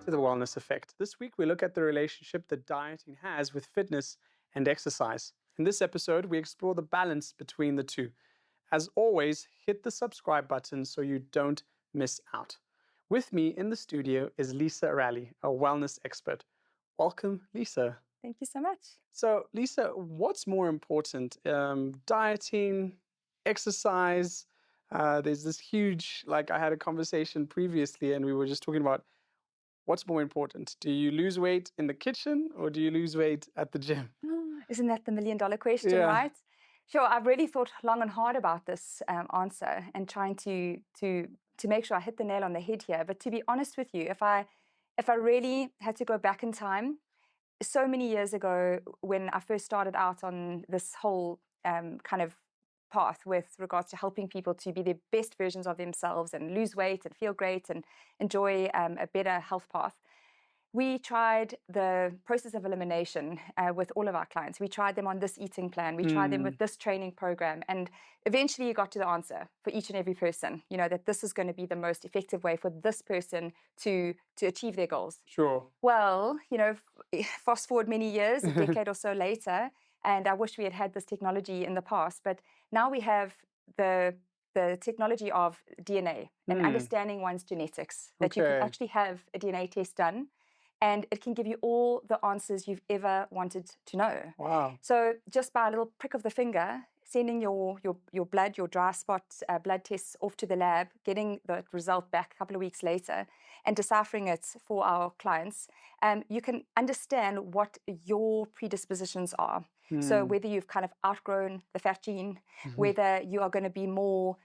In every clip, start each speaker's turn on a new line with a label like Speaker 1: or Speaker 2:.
Speaker 1: to The Wellness Effect. This week, we look at the relationship that dieting has with fitness and exercise. In this episode, we explore the balance between the two. As always, hit the subscribe button so you don't miss out. With me in the studio is Lisa Raleigh, a wellness expert. Welcome, Lisa.
Speaker 2: Thank you so much.
Speaker 1: So, Lisa, what's more important? Dieting, exercise? There's this huge, I had a conversation previously and we were just talking about what's more important. Do you lose weight in the kitchen or do you lose weight at the gym?
Speaker 2: Isn't that the million-dollar question,
Speaker 1: Yeah.
Speaker 2: right? Sure, I've really thought long and hard about this answer and trying to make sure I hit the nail on the head here. But to be honest with you, if I really had to go back in time, so many years ago when I first started out on this whole kind of path with regards to helping people to be the best versions of themselves and lose weight and feel great and enjoy a better health path, we tried the process of elimination with all of our clients. We tried them on this eating plan. We tried them with this training program. And eventually you got to the answer for each and every person, that this is going to be the most effective way for this person to achieve their goals.
Speaker 1: Sure.
Speaker 2: Well, fast forward many years, a decade or so later, and I wish we had had this technology in the past, but now we have the technology of DNA and understanding one's genetics, that you can actually have a DNA test done. And it can give you all the answers you've ever wanted to know.
Speaker 1: Wow.
Speaker 2: So just by a little prick of the finger, sending your blood, your dry spot blood tests off to the lab, getting the result back a couple of weeks later, and deciphering it for our clients, you can understand what your predispositions are. So whether you've kind of outgrown the fat gene, whether you are going to be more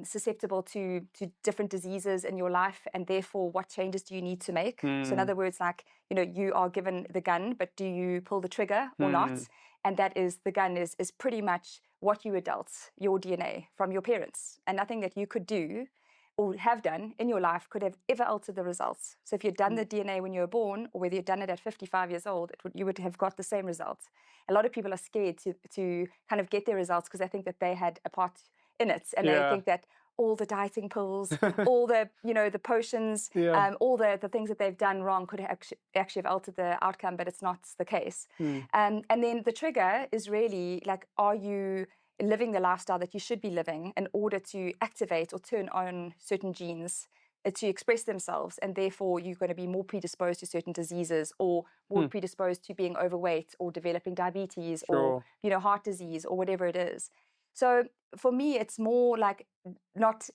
Speaker 2: susceptible to different diseases in your life, and therefore what changes do you need to make? So in other words, you are given the gun, but do you pull the trigger or not? And that is, the gun is pretty much what you were dealt, your DNA from your parents, and nothing that you could do or have done in your life could have ever altered the results. So if you'd done the DNA when you were born, or whether you'd done it at 55 years old, you would have got the same results. A lot of people are scared to kind of get their results because they think that they had a part in it, and they think that all the dieting pills, all the the potions, all the things that they've done wrong could actually have altered the outcome, but it's not the case. And then the trigger is really are you living the lifestyle that you should be living in order to activate or turn on certain genes to express themselves, and therefore you're going to be more predisposed to certain diseases, or more predisposed to being overweight or developing diabetes or heart disease or whatever it is. So for me, it's more not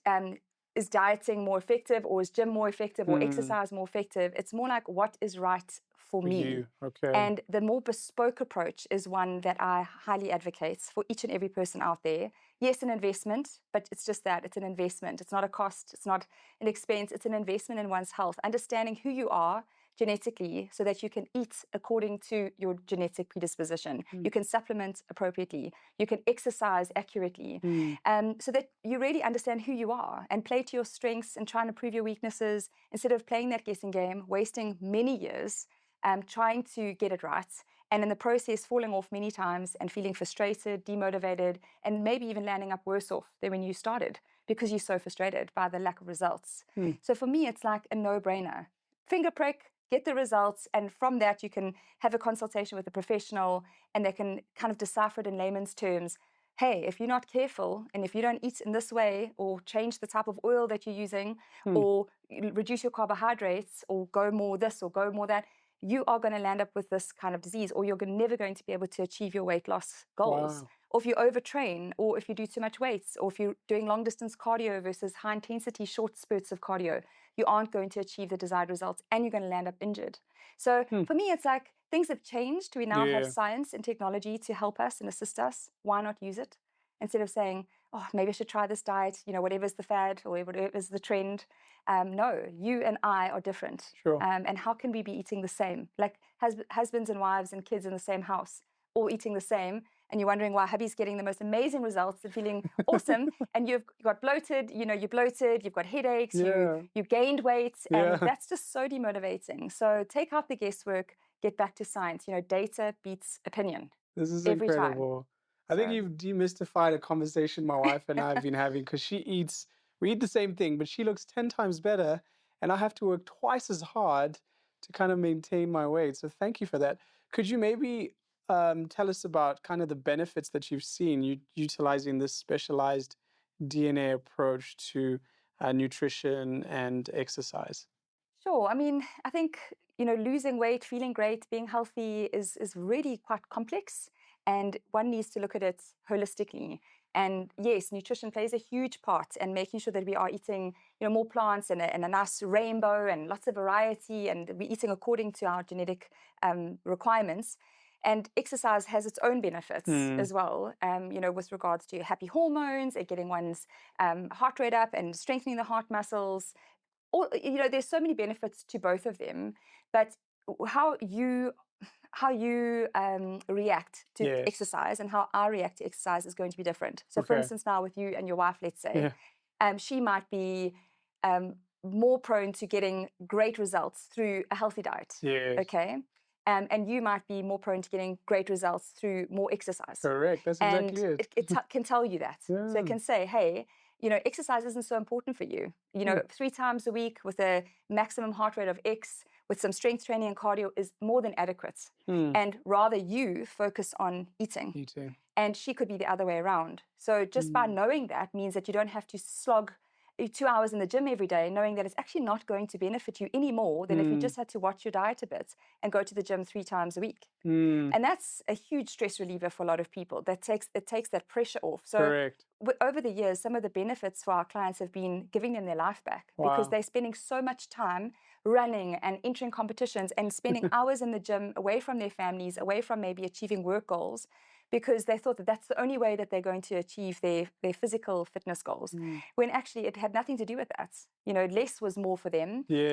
Speaker 2: is dieting more effective, or is gym more effective, or exercise more effective. It's more like what is right for me.
Speaker 1: Okay.
Speaker 2: And the more bespoke approach is one that I highly advocate for each and every person out there. Yes, an investment, but it's just that. It's an investment. It's not a cost. It's not an expense. It's an investment in one's health. Understanding who you are genetically so that you can eat according to your genetic predisposition. You can supplement appropriately. You can exercise accurately. So that you really understand who you are and play to your strengths and try and improve your weaknesses instead of playing that guessing game, wasting many years trying to get it right, and in the process falling off many times and feeling frustrated, demotivated, and maybe even landing up worse off than when you started because you're so frustrated by the lack of results. So for me, it's like a no-brainer. Finger prick, get the results, and from that you can have a consultation with a professional and they can kind of decipher it in layman's terms. Hey, if you're not careful and if you don't eat in this way, or change the type of oil that you're using, or reduce your carbohydrates, or go more this or go more that, you are going to land up with this kind of disease, or you're never going to be able to achieve your weight loss goals.
Speaker 1: Wow.
Speaker 2: Or if you overtrain, or if you do too much weights, or if you're doing long distance cardio versus high intensity short spurts of cardio, you aren't going to achieve the desired results, and you're going to land up injured. So for me, it's like things have changed. We now have science and technology to help us and assist us. Why not use it? Instead of saying, oh, maybe I should try this diet, whatever's the fad or whatever's the trend. No, you and I are different.
Speaker 1: Sure.
Speaker 2: And how can we be eating the same? Like husbands and wives and kids in the same house, all eating the same, and you're wondering why hubby's getting the most amazing results and feeling awesome, and you've got bloated, you're bloated, you've got headaches, you gained weight, and that's just so demotivating. So take out the guesswork, get back to science. Data beats opinion.
Speaker 1: This is
Speaker 2: every
Speaker 1: incredible. I think you've demystified a conversation my wife and I have been having, because we eat the same thing, but she looks 10 times better, and I have to work twice as hard to kind of maintain my weight. So thank you for that. Could you maybe tell us about kind of the benefits that you've seen utilizing this specialized DNA approach to nutrition and exercise?
Speaker 2: Sure. I mean, I think, losing weight, feeling great, being healthy is really quite complex, and one needs to look at it holistically. And yes, nutrition plays a huge part in making sure that we are eating, more plants and a nice rainbow and lots of variety, and we're eating according to our genetic requirements. And exercise has its own benefits
Speaker 1: Mm,
Speaker 2: as well, with regards to happy hormones and getting one's heart rate up and strengthening the heart muscles. There's so many benefits to both of them, but how you react to
Speaker 1: yes.
Speaker 2: exercise and how I react to exercise is going to be different. So, for
Speaker 1: Okay.
Speaker 2: instance, now with you and your wife, let's say,
Speaker 1: Yeah.
Speaker 2: she might be um, more prone to getting great results through a healthy diet.
Speaker 1: Yes.
Speaker 2: Okay. And you might be more prone to getting great results through more exercise.
Speaker 1: Correct. That's
Speaker 2: And
Speaker 1: exactly it.
Speaker 2: it can tell you that. So it
Speaker 1: Yeah.
Speaker 2: can say, hey, exercise isn't so important for you.
Speaker 1: Mm,
Speaker 2: 3 times a week with a maximum heart rate of X with some strength training and cardio is more than adequate.
Speaker 1: mm,
Speaker 2: And rather you focus on eating.
Speaker 1: eating.
Speaker 2: And she could be the other way around. So just by
Speaker 1: Mm,
Speaker 2: knowing that means that you don't have to slog 2 hours in the gym every day, knowing that it's actually not going to benefit you any more than if you
Speaker 1: mm,
Speaker 2: just had to watch your diet a bit and go to the gym 3 times a week.
Speaker 1: mm,
Speaker 2: And that's a huge stress reliever for a lot of people. It takes that pressure off. So
Speaker 1: correct.
Speaker 2: over the years, some of the benefits for our clients have been giving them their life back because
Speaker 1: Wow.
Speaker 2: they're spending so much time running and entering competitions and spending hours in the gym away from their families, away from maybe achieving work goals, because they thought that that's the only way that they're going to achieve their physical fitness goals,
Speaker 1: Mm,
Speaker 2: when actually it had nothing to do with that. Less was more for them,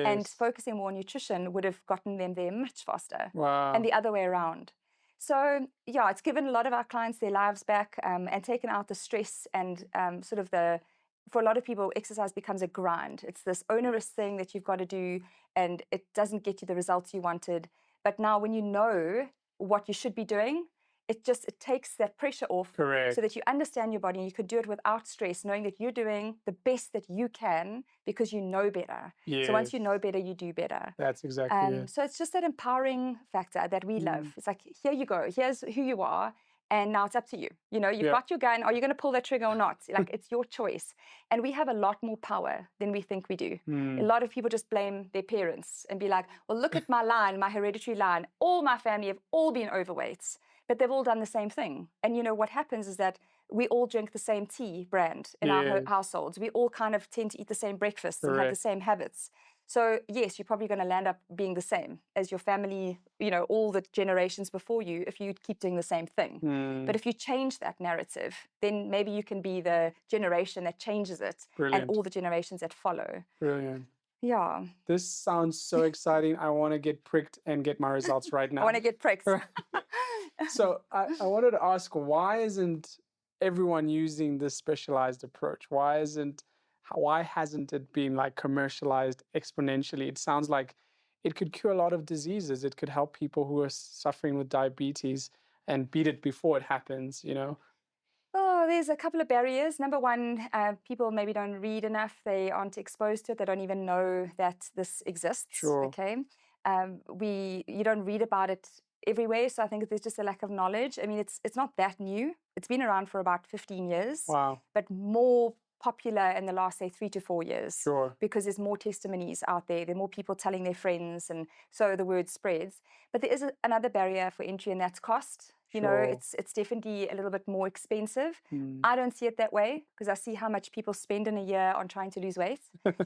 Speaker 2: and
Speaker 1: yes.
Speaker 2: focusing more on nutrition would have gotten them there much faster, and
Speaker 1: Wow.
Speaker 2: the other way around. So yeah, it's given a lot of our clients their lives back, and taken out the stress and for a lot of people, exercise becomes a grind. It's this onerous thing that you've got to do, and it doesn't get you the results you wanted. But now, when you know what you should be doing, it takes that pressure off, so that
Speaker 1: Correct.
Speaker 2: you understand your body and you can do it without stress, knowing that you're doing the best that you can because you know better. So once you know
Speaker 1: Yes.
Speaker 2: better, you do better.
Speaker 1: That's exactly it.
Speaker 2: So it's just that empowering factor that we love.
Speaker 1: Mm,
Speaker 2: It's like, here you go, here's who you are, and now it's up to you. You've
Speaker 1: yeah.
Speaker 2: got your gun. Are you going to pull that trigger or not? Like, it's your choice. And we have a lot more power than we think we do. A
Speaker 1: Mm,
Speaker 2: lot of people just blame their parents and be like, well, look at my line, my hereditary line. All my family have all been overweight, but they've all done the same thing. And what happens is that we all drink the same tea brand in our
Speaker 1: yes.
Speaker 2: households. We all kind of tend to eat the same breakfasts and have the
Speaker 1: Correct.
Speaker 2: same habits. So yes, you're probably going to land up being the same as your family, all the generations before you, if you keep doing the same thing. But
Speaker 1: Mm,
Speaker 2: if you change that narrative, then maybe you can be the generation that changes it and
Speaker 1: brilliant.
Speaker 2: all the generations that follow.
Speaker 1: Brilliant.
Speaker 2: Yeah,
Speaker 1: This sounds so exciting. I want to get pricked and get my results right
Speaker 2: I want
Speaker 1: now.
Speaker 2: to get pricked.
Speaker 1: So I wanted to ask, why isn't everyone using this specialized approach? Why hasn't it been like commercialized exponentially? It sounds like it could cure a lot of diseases. It could help people who are suffering with diabetes and beat it before it happens, you know?
Speaker 2: Oh, there's a couple of barriers. Number one, people maybe don't read enough. They aren't exposed to it. They don't even know that this exists.
Speaker 1: Sure.
Speaker 2: Okay, you don't read about it everywhere, so I think there's just a lack of knowledge. I mean, it's not that new. It's been around for about 15 years,
Speaker 1: Wow.
Speaker 2: but more popular in the last, say, 3 to 4 years,
Speaker 1: Sure.
Speaker 2: because there's more testimonies out there. There are more people telling their friends, and so the word spreads. But there is another barrier for entry, and that's cost.
Speaker 1: Sure.
Speaker 2: It's definitely a little bit more expensive.
Speaker 1: Mm.
Speaker 2: I don't see it that way, because I see how much people spend in a year on trying to lose weight,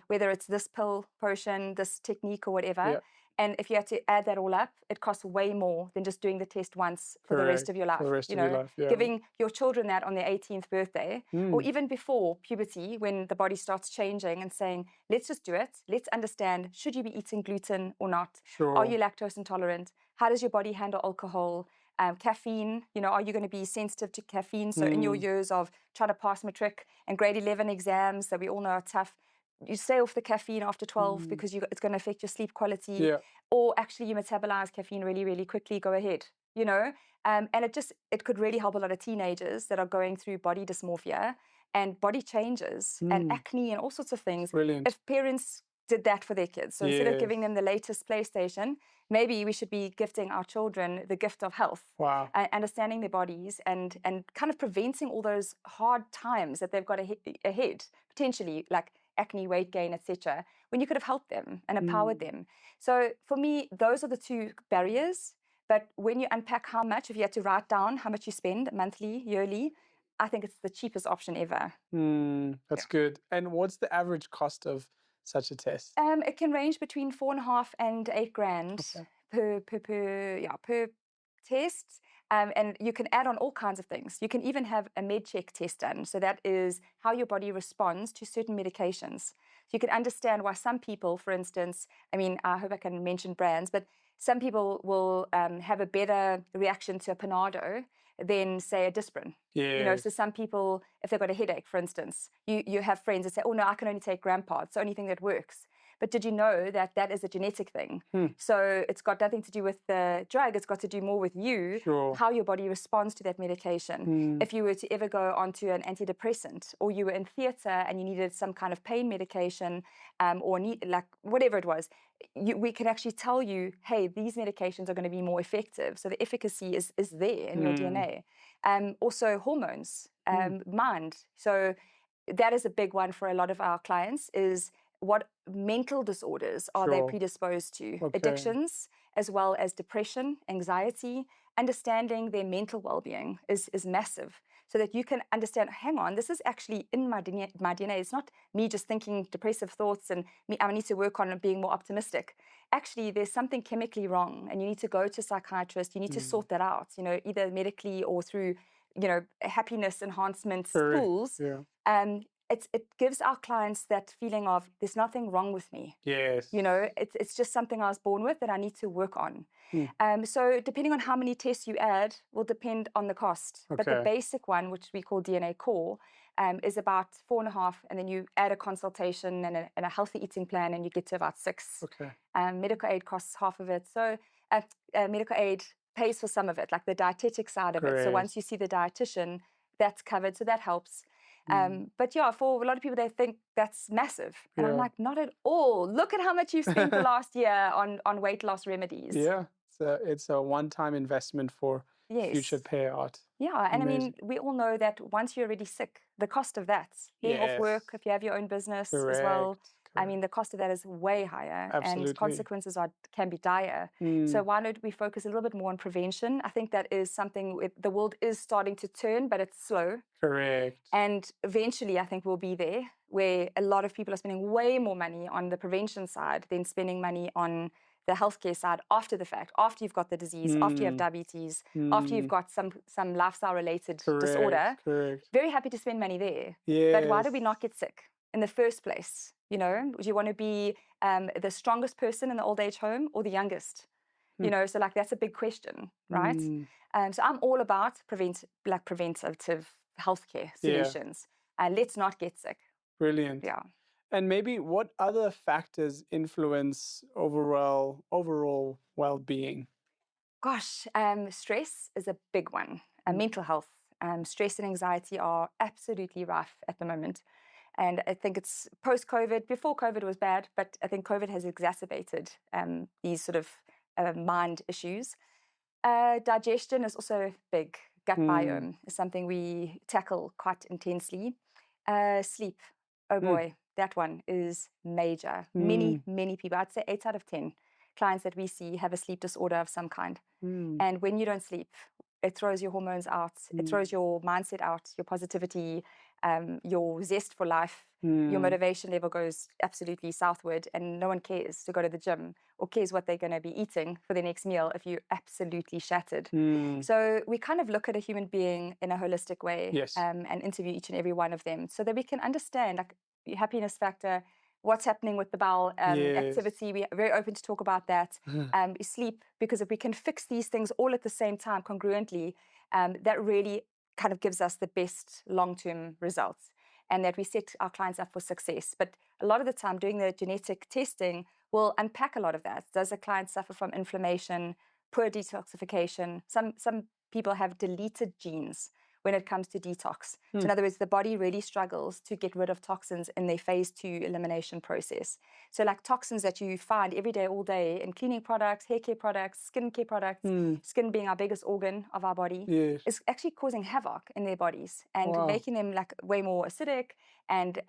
Speaker 2: whether it's this pill, potion, this technique, or whatever.
Speaker 1: Yeah.
Speaker 2: And if you had to add that all up, it costs way more than just doing the test once for the rest
Speaker 1: Correct.
Speaker 2: of your
Speaker 1: For
Speaker 2: life.
Speaker 1: the rest of your life. Yeah.
Speaker 2: Giving your children that on their 18th birthday, or
Speaker 1: Mm.
Speaker 2: even before puberty, when the body starts changing, and saying, let's just do it. Let's understand, should you be eating gluten or not? Are
Speaker 1: Sure.
Speaker 2: you lactose intolerant? How does your body handle alcohol? Caffeine, are you going to be sensitive to caffeine? So in your
Speaker 1: Mm.
Speaker 2: years of trying to pass matric and grade 11 exams that we all know are tough, you stay off the caffeine after 12
Speaker 1: Mm.
Speaker 2: because it's going to affect your sleep quality,
Speaker 1: Yeah.
Speaker 2: or actually you metabolize caffeine really, really quickly, go ahead, and it could really help a lot of teenagers that are going through body dysmorphia and body changes and
Speaker 1: Mm.
Speaker 2: acne and all sorts of things.
Speaker 1: Brilliant.
Speaker 2: If parents did that for their kids. So instead of
Speaker 1: Yes.
Speaker 2: giving them the latest PlayStation, maybe we should be gifting our children the gift of health,
Speaker 1: Wow.
Speaker 2: understanding their bodies, and kind of preventing all those hard times that they've got ahead, potentially like acne, weight gain, etc., when you could have helped them and empowered them. So for me, those are the two barriers. But when you unpack how much, if you had to write down how much you spend monthly, yearly, I think it's the cheapest option ever.
Speaker 1: That's good. And what's the average cost of such a test?
Speaker 2: It can range between 4.5 and 8 grand
Speaker 1: Okay.
Speaker 2: per test. And you can add on all kinds of things. You can even have a med check test done. So that is how your body responds to certain medications. So you can understand why some people, for instance, I mean, I hope I can mention brands, but some people will have a better reaction to a Panado than, say, a Disprin. So
Speaker 1: Yes.
Speaker 2: some people, if they've got a headache, for instance, you have friends that say, oh, no, I can only take Grandpa. It's the only thing that works. But did you know that that is a genetic thing? So it's got nothing to do with the drug. It's got to do more with you,
Speaker 1: Sure.
Speaker 2: how your body responds to that medication. If you were to ever go onto an antidepressant, or you were in theatre and you needed some kind of pain medication, or like whatever it was, we can actually tell you, hey, these medications are going to be more effective. So the efficacy is there in your DNA. Also hormones, mind. So that is a big one for a lot of our clients, is what mental disorders are they
Speaker 1: Sure.
Speaker 2: predisposed to?
Speaker 1: Okay.
Speaker 2: Addictions, as well as depression, anxiety. Understanding their mental well-being is massive, so that you can understand, hang on, this is actually in my DNA. It's not me just thinking depressive thoughts and I need to work on being more optimistic. Actually, there's something chemically wrong, and you need to go to a psychiatrist. You need to sort that out, either medically or through, happiness enhancement
Speaker 1: Correct.
Speaker 2: tools.
Speaker 1: Yeah.
Speaker 2: It gives our clients that feeling of, there's nothing wrong with me.
Speaker 1: Yes.
Speaker 2: It's just something I was born with that I need to work on. So depending on how many tests you add will depend on the cost. But the
Speaker 1: Okay.
Speaker 2: basic one, which we call DNA Core, is about 4.5, and then you add a consultation and a healthy eating plan, and you get to about 6.
Speaker 1: Okay.
Speaker 2: Medical aid costs half of it. So medical aid pays for some of it, like the dietetic side of it. So
Speaker 1: Correct.
Speaker 2: once you see the dietitian, that's covered. So that helps. But yeah, for a lot of people, they think that's massive. And I'm
Speaker 1: Yeah.
Speaker 2: like, not at all. Look at how much you've spent the last year on weight loss remedies.
Speaker 1: Yeah. It's a one-time investment for future
Speaker 2: Yes.
Speaker 1: payout.
Speaker 2: Yeah. And I mean,
Speaker 1: Amazing.
Speaker 2: we all know that once you're already sick, the cost of that, being off work,
Speaker 1: Yes.
Speaker 2: if you have your own business as well, I mean,
Speaker 1: Correct.
Speaker 2: the cost of that is way higher, and
Speaker 1: Absolutely.
Speaker 2: consequences can be dire. So why don't we focus a little bit more on prevention? I think that is something the world is starting to turn, but it's slow.
Speaker 1: Correct.
Speaker 2: And eventually, I think we'll be there, where a lot of people are spending way more money on the prevention side than spending money on the healthcare side after the fact, after you've got the disease, after you have diabetes, after you've got some lifestyle-related disorder.
Speaker 1: Correct.
Speaker 2: Very happy to spend money there.
Speaker 1: Yes.
Speaker 2: But why do we not get sick in the first place? Do you want to be the strongest person in the old age home or the youngest? So like that's a big question, right? So I'm all about preventative healthcare solutions. Let's not get sick.
Speaker 1: Brilliant.
Speaker 2: Yeah.
Speaker 1: And maybe what other factors influence overall well-being?
Speaker 2: Gosh, stress is a big one. Mental health, stress and anxiety are absolutely rife at the moment. And I think it's post-COVID. Before COVID was bad, but I think COVID has exacerbated these sort of mind issues. Digestion is also big. Gut biome is something we tackle quite intensely. Sleep, oh boy, that one is major. Many people, I'd say 8 out of 10 clients that we see have a sleep disorder of some kind. And when you don't sleep, it throws your hormones out. It throws your mindset out, your positivity, your zest for life. Your motivation level goes absolutely southward, and no one cares to go to the gym or cares what they're going to be eating for their next meal if you're absolutely shattered. So we kind of look at a human being in a holistic way.
Speaker 1: Yes.
Speaker 2: And interview each and every one of them so that we can understand, like, your happiness factor, what's happening with the bowel activity. We're very open to talk about that. Sleep, because if we can fix these things all at the same time congruently, that really kind of gives us the best long-term results, and that we set our clients up for success. But a lot of the time, doing the genetic testing will unpack a lot of that. Does a client suffer from inflammation, poor detoxification? Some people have deleted genes, when it comes to detox. So in other words, the body really struggles to get rid of toxins in their phase 2 elimination process. So like toxins that you find every day, all day in cleaning products, hair care products, skincare products, skin being our biggest organ of our body,
Speaker 1: Yes.
Speaker 2: is actually causing havoc in their bodies and
Speaker 1: Wow.
Speaker 2: making them like way more acidic and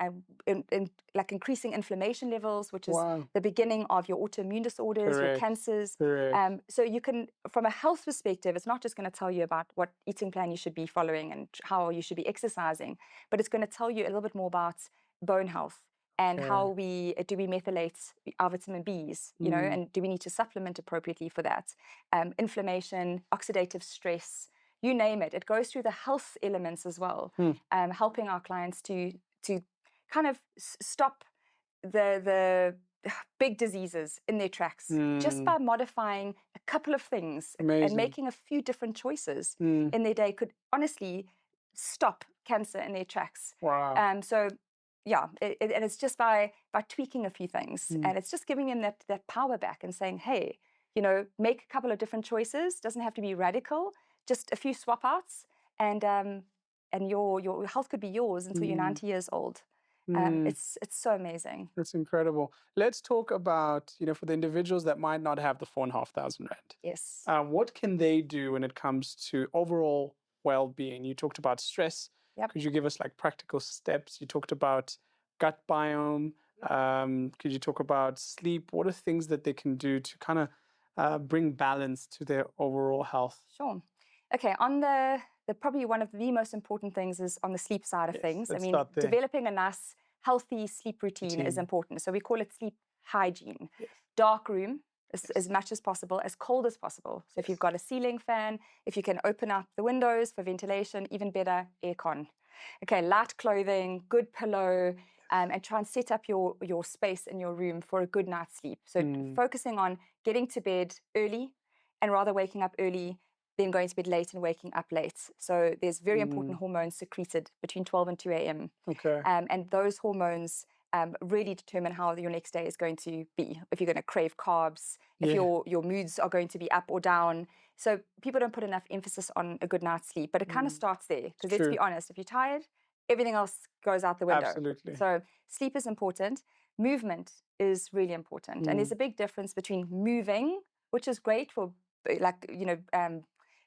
Speaker 2: like increasing inflammation levels, which is
Speaker 1: Wow.
Speaker 2: the beginning of your autoimmune disorders, your
Speaker 1: Correct.
Speaker 2: cancers.
Speaker 1: Correct.
Speaker 2: So you can, from a health perspective, it's not just going to tell you about what eating plan you should be following and how you should be exercising, but it's going to tell you a little bit more about bone health and how we methylate our vitamin Bs, you know, and do we need to supplement appropriately for that? Inflammation, oxidative stress, you name it. It goes through the health elements as well, helping our clients to kind of stop the big diseases in their tracks just by modifying a couple of things.
Speaker 1: Amazing.
Speaker 2: And making a few different choices in their day could honestly stop cancer in their tracks.
Speaker 1: Wow.
Speaker 2: So yeah, and it's just by tweaking a few things, and it's just giving them that power back and saying, hey, you know, make a couple of different choices. Doesn't have to be radical, just a few swap outs, and your health could be yours until you're 90 years old. It's so amazing.
Speaker 1: That's incredible. Let's talk about, you know, for the individuals that might not have the 4,500 rand.
Speaker 2: Yes.
Speaker 1: What can they do when it comes to overall well-being? You talked about stress.
Speaker 2: Yep.
Speaker 1: Could you give us like practical steps? You talked about gut biome. Could you talk about sleep? What are things that they can do to kind of bring balance to their overall health?
Speaker 2: Sure. Okay, on the probably one of the most important things is on the sleep side of things. I
Speaker 1: let's
Speaker 2: mean,
Speaker 1: start there.
Speaker 2: developing a nice, healthy sleep routine is important. So we call it sleep hygiene.
Speaker 1: Yes.
Speaker 2: Dark room, as much as possible, as cold as possible. So if you've got a ceiling fan, if you can open up the windows for ventilation, even better, aircon. Okay, light clothing, good pillow, and try and set up your space in your room for a good night's sleep. So focusing on getting to bed early and rather waking up early than going to bed late and waking up late. So there's very important hormones secreted between 12 and 2 a.m.
Speaker 1: Okay.
Speaker 2: And those hormones really determine how your next day is going to be. If you're going to crave carbs, if your moods are going to be up or down. So people don't put enough emphasis on a good night's sleep, but it kind of starts there. Because let's be honest, if you're tired, everything else goes out the window.
Speaker 1: Absolutely.
Speaker 2: So sleep is important. Movement is really important. And there's a big difference between moving, which is great for like, you know,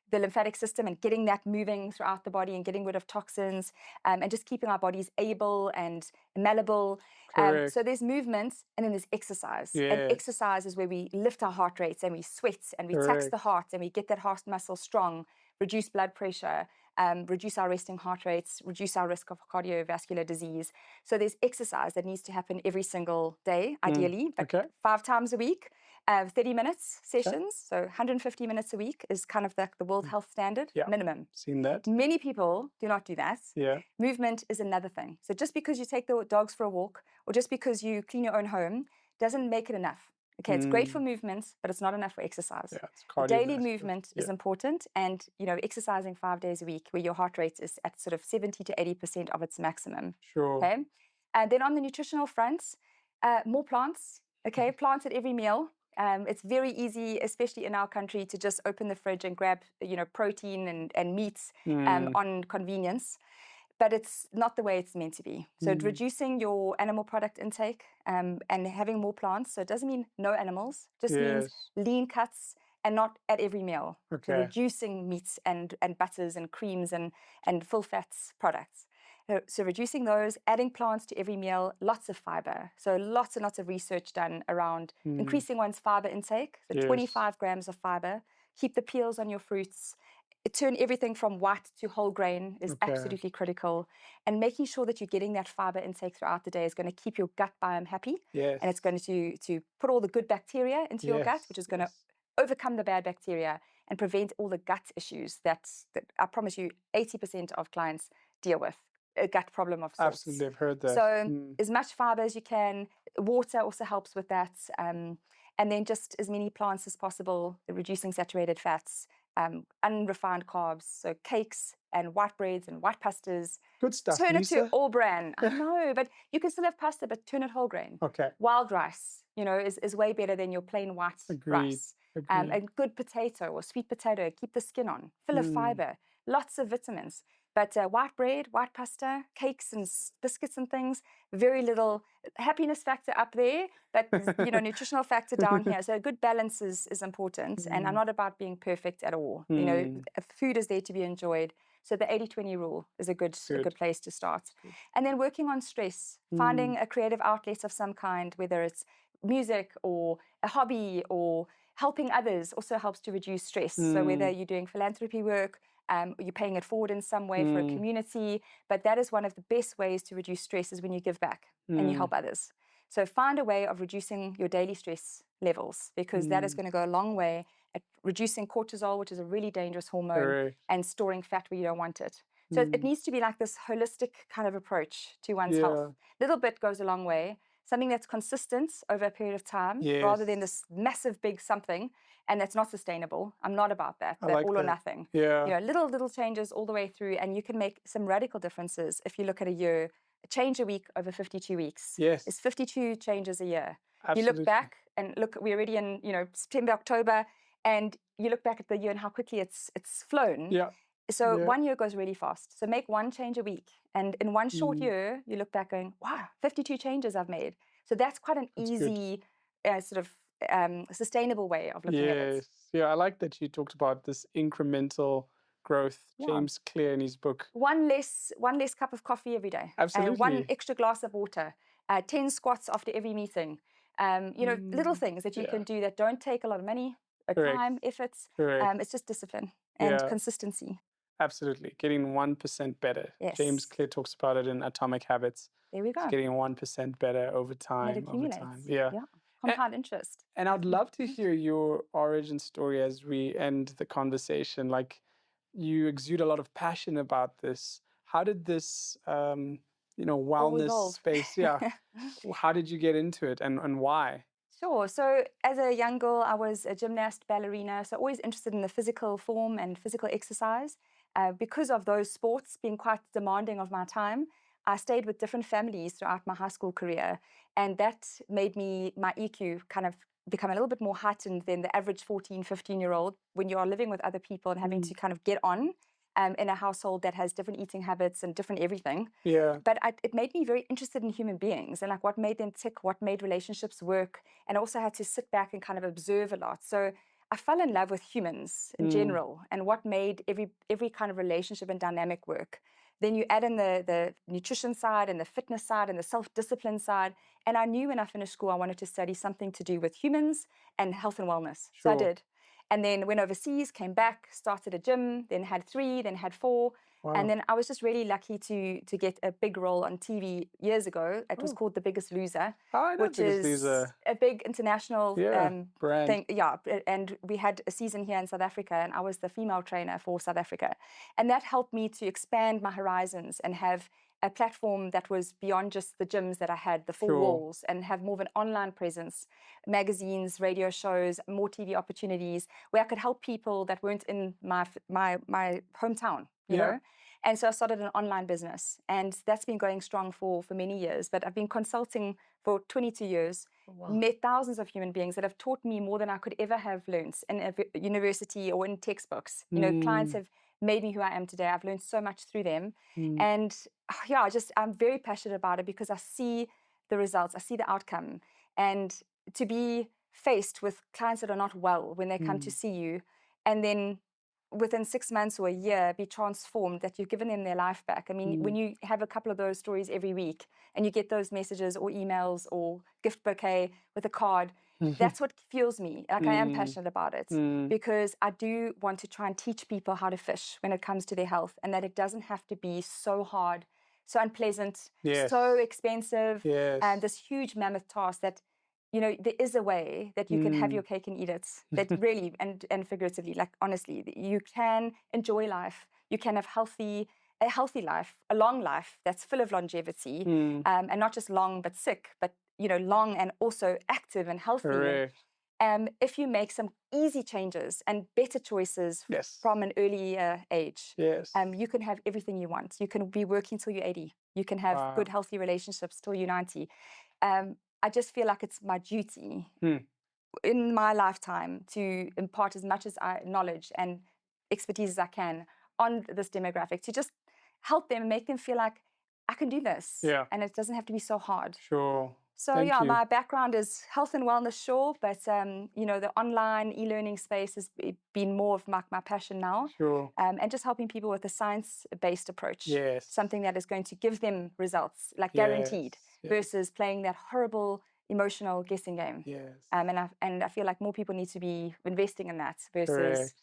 Speaker 2: the lymphatic system and getting that moving throughout the body and getting rid of toxins and just keeping our bodies able and malleable. So there's movement and then there's exercise. And exercise is where we lift our heart rates and we sweat and we tax the heart and we get that heart muscle strong, reduce blood pressure, reduce our resting heart rates, reduce our risk of cardiovascular disease. So there's exercise that needs to happen every single day, ideally, but 5 times a week. 30 minutes sessions, so 150 minutes a week is kind of the World Health Standard minimum.
Speaker 1: Seen that.
Speaker 2: Many people do not do that. Movement is another thing. So just because you take the dogs for a walk or just because you clean your own home doesn't make it enough. Okay, it's great for movement, but it's not enough for exercise. Daily movement is important, and you know, exercising 5 days a week where your heart rate is at sort of 70 to 80% of its maximum. Okay, and then on the nutritional front, more plants. Okay, plants at every meal. It's very easy, especially in our country, to just open the fridge and grab, you know, protein and meats on convenience. But it's not the way it's meant to be. So reducing your animal product intake and having more plants. So it doesn't mean no animals, just means lean cuts and not at every meal. So reducing meats and butters and creams and full fats products. So reducing those, adding plants to every meal, lots of fiber. So lots and lots of research done around increasing one's fiber intake. So 25 grams of fiber. Keep the peels on your fruits. Turn everything from white to whole grain is absolutely critical. And making sure that you're getting that fiber intake throughout the day is going to keep your gut biome happy. And it's going to put all the good bacteria into your gut, which is going to overcome the bad bacteria and prevent all the gut issues that I promise you 80% of clients deal with. A gut problem of sorts.
Speaker 1: Absolutely, I've heard that.
Speaker 2: So as much fiber as you can. Water also helps with that. And then just as many plants as possible, reducing saturated fats, unrefined carbs, so cakes and white breads and white pastas.
Speaker 1: Good stuff,
Speaker 2: Turn
Speaker 1: Lisa.
Speaker 2: it to all bran. I know, but you can still have pasta, but turn it whole grain. Wild rice, you know, is way better than your plain white rice. A good potato or sweet potato, keep the skin on, full of fiber, lots of vitamins. But white bread, white pasta, cakes and biscuits and things, very little happiness factor up there, but nutritional factor down here. So a good balance is important. And I'm not about being perfect at all. Food is there to be enjoyed. So the 80-20 rule is a good place to start. And then working on stress, finding a creative outlet of some kind, whether it's music or a hobby or helping others, also helps to reduce stress. So whether you're doing philanthropy work, you're paying it forward in some way for a community, but that is one of the best ways to reduce stress is when you give back and you help others. So find a way of reducing your daily stress levels, because that is going to go a long way at reducing cortisol, which is a really dangerous hormone, and storing fat where you don't want it. So it needs to be like this holistic kind of approach to one's health. Little bit goes a long way. Something that's consistent over a period of time, rather than this massive big something, and that's not sustainable. I'm not about that. That all or nothing. Little changes all the way through, and you can make some radical differences if you look at a year. A change a week over 52 weeks. It's 52 changes a year.
Speaker 1: Absolutely.
Speaker 2: You look back and look, we're already in September, October, and you look back at the year and how quickly it's flown. So 1 year goes really fast. So make one change a week. And in one short year, you look back going, wow, 52 changes I've made. So that's quite an easy sustainable way of looking at it.
Speaker 1: Yeah, I like that you talked about this incremental growth. James Clear in his book.
Speaker 2: One less cup of coffee every day.
Speaker 1: Absolutely.
Speaker 2: One extra glass of water. 10 squats after every meeting. Little things that you can do that don't take a lot of money, time, efforts. It's just discipline and consistency.
Speaker 1: Absolutely. Getting 1% better. James Clear talks about it in Atomic Habits.
Speaker 2: There we go.
Speaker 1: It's getting 1% better over time.
Speaker 2: And it accumulates.
Speaker 1: Yeah.
Speaker 2: Compound interest.
Speaker 1: And I'd love to hear your origin story as we end the conversation. Like, you exude a lot of passion about this. How did this, wellness space, how did you get into it and why?
Speaker 2: Sure. So as a young girl, I was a gymnast, ballerina, so always interested in the physical form and physical exercise. Because of those sports being quite demanding of my time, I stayed with different families throughout my high school career. And that made my EQ kind of become a little bit more heightened than the average 14, 15-year-old when you are living with other people and having to kind of get on in a household that has different eating habits and different everything. But it made me very interested in human beings and like what made them tick, what made relationships work, and also had to sit back and kind of observe a lot. So I fell in love with humans in general and what made every kind of relationship and dynamic work. Then you add in the nutrition side and the fitness side and the self-discipline side. And I knew when I finished school, I wanted to study something to do with humans and health and wellness. So I did. And then went overseas, came back, started a gym, then had 3, then had 4. Wow. And then I was just really lucky to get a big role on TV years ago. It was called The Biggest Loser, which is a big international
Speaker 1: brand
Speaker 2: thing. Yeah, and we had a season here in South Africa, and I was the female trainer for South Africa. And that helped me to expand my horizons and have a platform that was beyond just the gyms that I had, the 4 walls, and have more of an online presence, magazines, radio shows, more TV opportunities, where I could help people that weren't in my hometown, you know? And so I started an online business, and that's been going strong for many years. But I've been consulting for 22 years, met thousands of human beings that have taught me more than I could ever have learned in a university or in textbooks. You know, clients have made me who I am today. I've learned so much through them. And I'm very passionate about it because I see the results, I see the outcome. And to be faced with clients that are not well when they come to see you, and then within 6 months or a year be transformed, that you've given them their life back. I mean, when you have a couple of those stories every week and you get those messages or emails or gift bouquet with a card, that's what fuels me. Like I am passionate about it because I do want to try and teach people how to fish when it comes to their health, and that it doesn't have to be so hard, so unpleasant, so expensive, and this huge mammoth task that, you know, there is a way that you can have your cake and eat it, that really, and figuratively, like honestly, you can enjoy life. You can have a healthy life, a long life that's full of longevity, and not just long but sick, but, you know, long and also active and healthy. If you make some easy changes and better choices from an early age, you can have everything you want. You can be working till you're 80. You can have good, healthy relationships till you're 90. I just feel like it's my duty in my lifetime to impart as much as knowledge and expertise as I can on this demographic, to just help them and make them feel like I can do this.
Speaker 1: Yeah.
Speaker 2: And it doesn't have to be so hard.
Speaker 1: Sure.
Speaker 2: So
Speaker 1: Thank
Speaker 2: yeah,
Speaker 1: you.
Speaker 2: my background is health and wellness, sure, but the online e-learning space has been more of my passion now.
Speaker 1: Sure.
Speaker 2: And just helping people with a science-based approach.
Speaker 1: Yes.
Speaker 2: Something that is going to give them results, like
Speaker 1: Yes.
Speaker 2: guaranteed,
Speaker 1: Yes.
Speaker 2: versus playing that horrible emotional guessing game.
Speaker 1: Yes.
Speaker 2: And I feel like more people need to be investing in that versus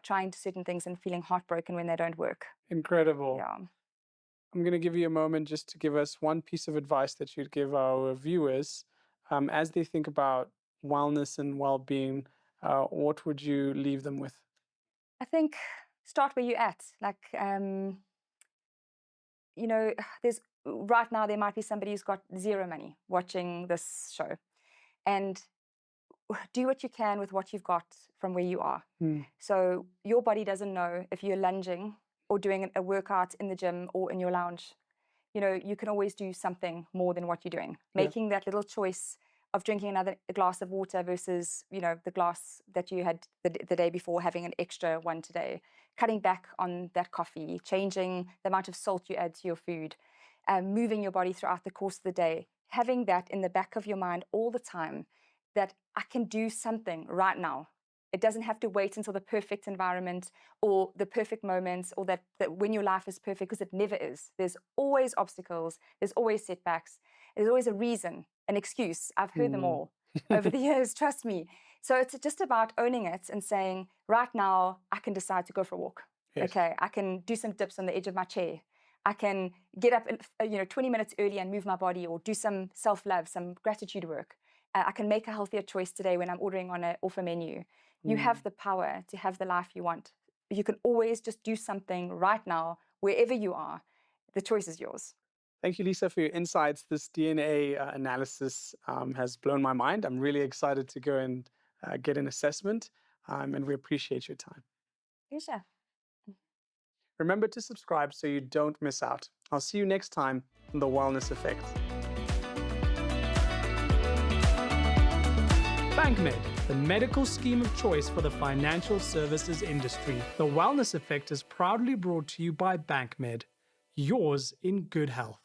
Speaker 2: trying certain things and feeling heartbroken when they don't work.
Speaker 1: Incredible.
Speaker 2: Yeah.
Speaker 1: I'm going to give you a moment just to give us one piece of advice that you'd give our viewers as they think about wellness and well-being. What would you leave them with?
Speaker 2: I think start where you're at. Like, there's right now there might be somebody who's got zero money watching this show, and do what you can with what you've got from where you are. So your body doesn't know if you're lunging or doing a workout in the gym or in your lounge. You can always do something more than what you're doing. Making that little choice of drinking a glass of water versus, the glass that you had the day before, having an extra one today. Cutting back on that coffee, changing the amount of salt you add to your food, moving your body throughout the course of the day. Having that in the back of your mind all the time, that I can do something right now. It doesn't have to wait until the perfect environment or the perfect moments or that when your life is perfect, because it never is. There's always obstacles. There's always setbacks. There's always a reason, an excuse. I've heard them all over the years, trust me. So it's just about owning it and saying, right now, I can decide to go for a walk.
Speaker 1: Yes.
Speaker 2: Okay, I can do some dips on the edge of my chair. I can get up 20 minutes early and move my body or do some self-love, some gratitude work. I can make a healthier choice today when I'm ordering off a menu. You have the power to have the life you want. You can always just do something right now, wherever you are. The choice is yours.
Speaker 1: Thank you, Lisa, for your insights. This DNA analysis has blown my mind. I'm really excited to go and get an assessment, and we appreciate your time.
Speaker 2: Pleasure.
Speaker 1: Remember to subscribe so you don't miss out. I'll see you next time on The Wellness Effect. BankMed, the medical scheme of choice for the financial services industry. The Wellness Effect is proudly brought to you by BankMed, yours in good health.